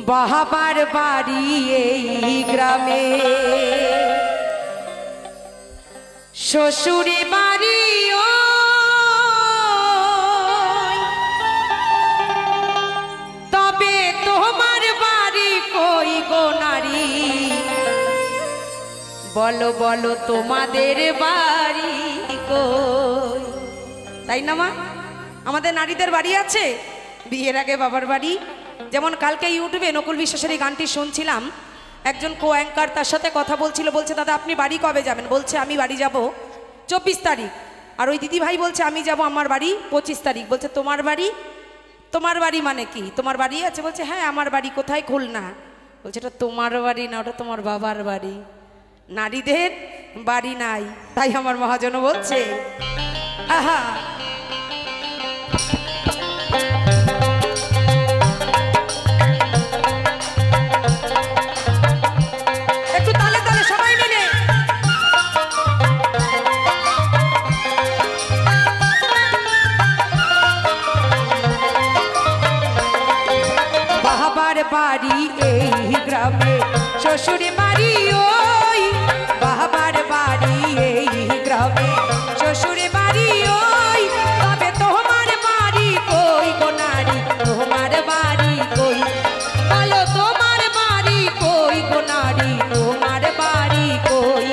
বাহাবার বাড়ি এই গ্রামে, শ্বশুরে বাড়ি তবে তোমার বাড়ি কই গো নারী? বলো বলো তোমাদের বাড়ি কই? তাই না মা? আমাদের নারীদের বাড়ি আছে, বিয়ের আগে বাবার বাড়ি। যেমন কালকে ইউটিউবে নকুল বিশ্বাসের এই গানটি শুনছিলাম, একজন কো অ্যাঙ্কার তার সাথে কথা বলছিল, বলছে দাদা আপনি বাড়ি কবে যাবেন? বলছে আমি বাড়ি যাব 24 তারিখ। আর ওই দিদি ভাই বলছে আমি যাব আমার বাড়ি 25 তারিখ। বলছে তোমার বাড়ি? তোমার বাড়ি মানে কি? তোমার বাড়ি আছে? বলছে হ্যাঁ আমার বাড়ি। কোথায়? খুলনা। বলছে এটা তোমার বাড়ি না, ওটা তোমার বাবার বাড়ি। নারীদের বাড়ি নাই। তাই আমার মহাজন বলছে আহা বাড়ি এই গ্রামে, শ্বশুরে বাড়ি ওই। বাবার বাড়ি এই গ্রামে, শ্বশুরে বাড়ি ওই। তবে তোমার বাড়ি কই গো নারী? তোমার বাড়ি কই? বলো তোমার বাড়ি কই গো নারী? তোমার বাড়ি কই?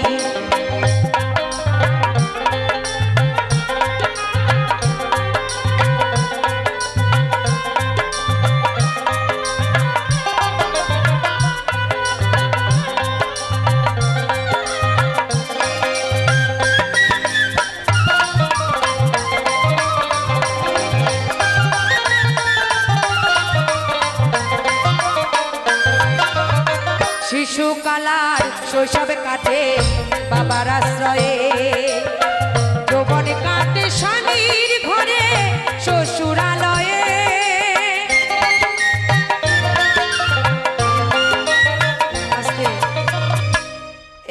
শিশুকালার শৈশবে কাটে বাবার আশ্রয়ে, যৌবনে কাটে স্বামীর ঘরে শ্বশুরালয়ে।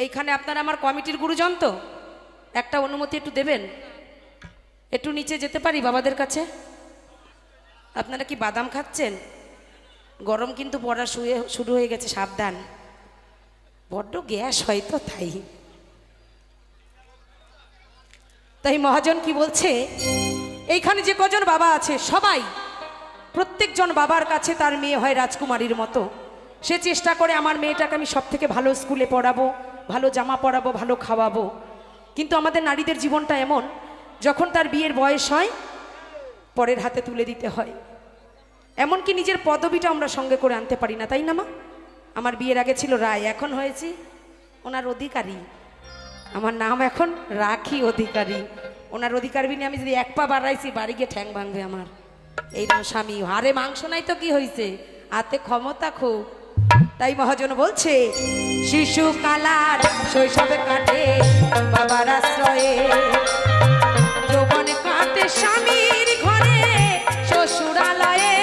এইখানে আপনারা আমার কমিটির গুরুজন তো, একটা অনুমতি একটু দেবেন? একটু নিচে যেতে পারি বাবাদের কাছে? আপনারা কি বাদাম খাচ্ছেন? গরম কিন্তু পড়া শুরু হয়ে গেছে, সাবধান। বড্ড গ্যাস হয়তো, তাই মহাজন কি বলছে, এইখানে যে কজন বাবা আছে সবাই, প্রত্যেকজন বাবার কাছে তার মেয়ে হয় রাজকুমারীর মতো। সে চেষ্টা করে আমার মেয়েটাকে আমি সব থেকে ভালো স্কুলে পড়াবো, ভালো জামা পরাবো, ভালো খাওয়াবো। কিন্তু আমাদের নারীদের জীবনটা এমন, যখন তার বিয়ের বয়স হয় পরের হাতে তুলে দিতে হয়। এমনকি নিজের পদবিটা আমরা সঙ্গে করে আনতে পারি না, তাই না মা? আমার বিয়ের আগে ছিল রায়, এখন হয়েছি ওনার অধিকারী। আমার নাম এখন রাখি অধিকারী। ওনার অধিকার বিনে আমি যদি এক পা বাড়াইছি, বাড়ি গিয়ে ঠ্যাং ভাঙবে আমার। এই নাম স্বামী। হারে মাংস নাই তো কি হয়েছে, হাতে ক্ষমতা খুব। তাই মহাজন বলছে শিশু কালার শৈশবে কাটে বাবার আশ্রয়ে, যৌবনে কাটে স্বামীর ঘরে শ্বশুরালয়ে।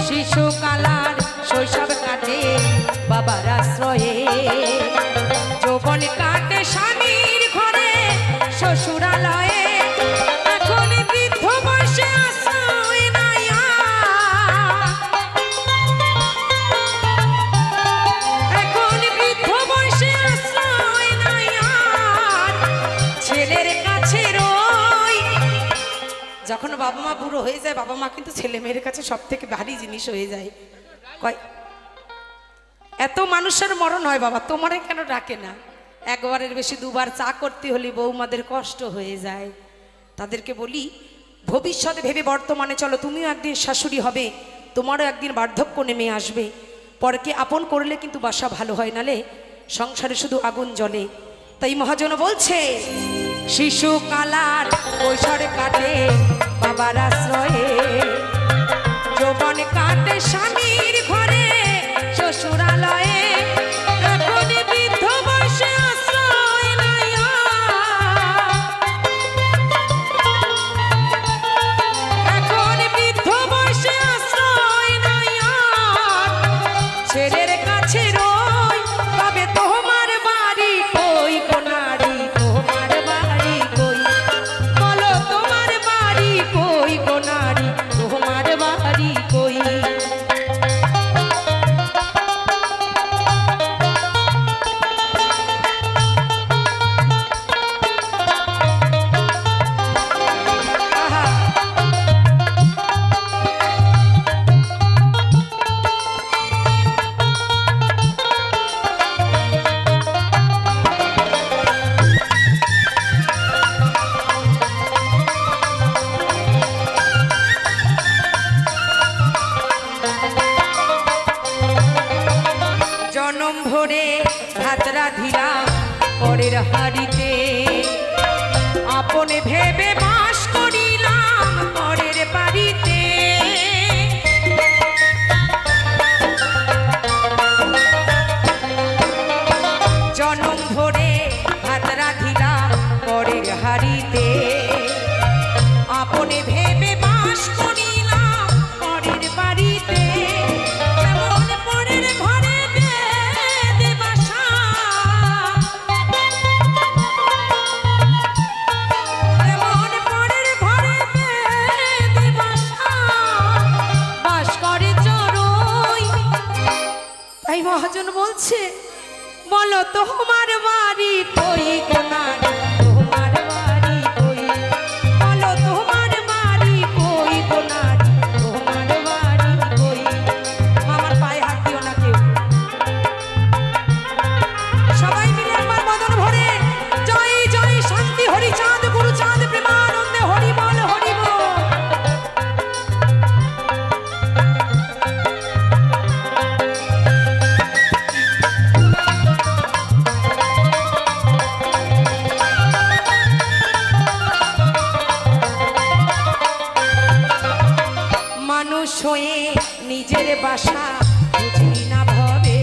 শিশুকালার শৈশব কাটে বাবার আশ্রয়ে, যৌবন কাটে স্বামীর ঘরে শ্বশুরালয়ে। এখন বৃদ্ধ বয়সে আশ্রয় নাই, এখন বৃদ্ধ বয়সে আশ্রয় নাই আর ছেলের কাছে রই। যখন বাবা মা বুড়ো হয়ে যায়, বাবা মা কিন্তু ছেলে মেয়ের কাছে সব থেকে ভারী জিনিস হয়ে যায়। কয় এত মানুষের মরণ হয় বাবা, তোমারে কেন ডাকে না? একবারের বেশি দুবার চা করতে হলে বৌমাদের কষ্ট হয়ে যায়। তাদেরকে বলি ভবিষ্যতে ভেবে বর্তমানে চলো, তুমিও একদিন শাশুড়ি হবে, তোমারও একদিন বার্ধক্য নেমে আসবে। পরকে আপন করলে কিন্তু বাসা ভালো হয়, নালে সংসারে শুধু আগুন জ্বলে। তাই মহাজন বলছে শিশু কালার কৈশোরে কাটে বাবার আশ্রয়ে, যৌবনে কাটে স্বামীর ঘরে শ্বশুরালয়ে। এখন বৃদ্ধ বয়সে আশ্রয় নাই, এখন বৃদ্ধ বয়সে আশ্রয় নাই আর ছেলের কাছে রই। ভাত রাধিলাম পরের হাড়িতে, আপনে ভেবে বাস করিলাম পরের বাড়িতে। জনম ভরে ভাত রাধিলাম পরের হাড়িতে, আপনে ভেবে বাস করিলাম পরের বাড়িতে। যেমন পরের ঘরে বেদে বাসা, যেমন পরের ঘরে বেদে বাসা, বাস করে চড়ুই। তাই মহাজন বলছে, বলো তোমার বাড়ি কই কোনার, তোমার বাড়ি কই, বলো তোমার বাড়ি কই কোনার, তোমার বাড়ি কই। আমার পায়ে হাত দিও না কেউ, সবাই মিলে আমার মদন ভরে জয় জয় শান্তি হরিচাঁদ গুরুচাঁদ প্রেমানন্দে হরি বল হরি বল। মানুষ হয়ে নিজের বাসা বুঝি না ভবে,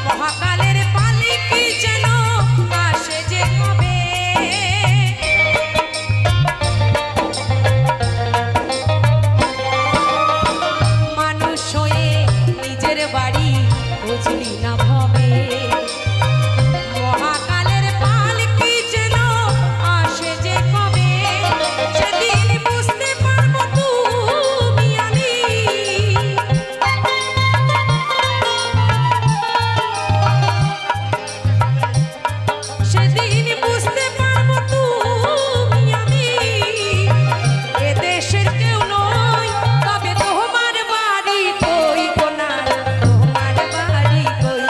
মহাকালের পালিকি যেন আসে যে কবে। মানুষ হয়ে নিজের বাড়ি বুঝলি না ভবে, মহাকালের পালিকি যেন আসে যে কবে। সেদিন বুঝতে পারবো তুমি আমি, সেদিন বুঝতে পারবো তুমি আমি এদেশের কেউ নই। তবে তোমার বাড়ি কই কোনার, তোমার বাড়ি কই,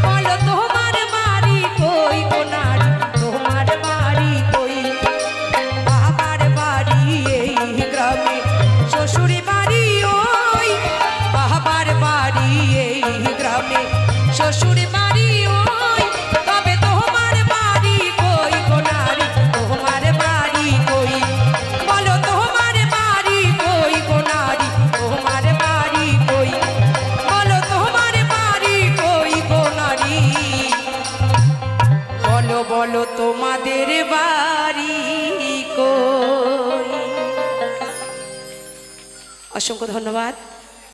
বলো তোমার বাড়ি কই কোনার, তোমার বাড়ি কই। বাবার বাড়ি এই গ্রামে, শ্বশুর বাড়ি ওই, বাবার বাড়ি এই গ্রামে, শ্বশুর বাড়ি ওই। তবে তোমার বাড়ি কই কোনারি, তোমার বাড়ি কই, বলো তোমার বাড়ি কই কোনারি, তোমার বাড়ি কই, বলো তোমার বাড়ি কই কোনারি, বলো বলো তোমাদের বাড়ি কই। অসংখ্য ধন্যবাদ।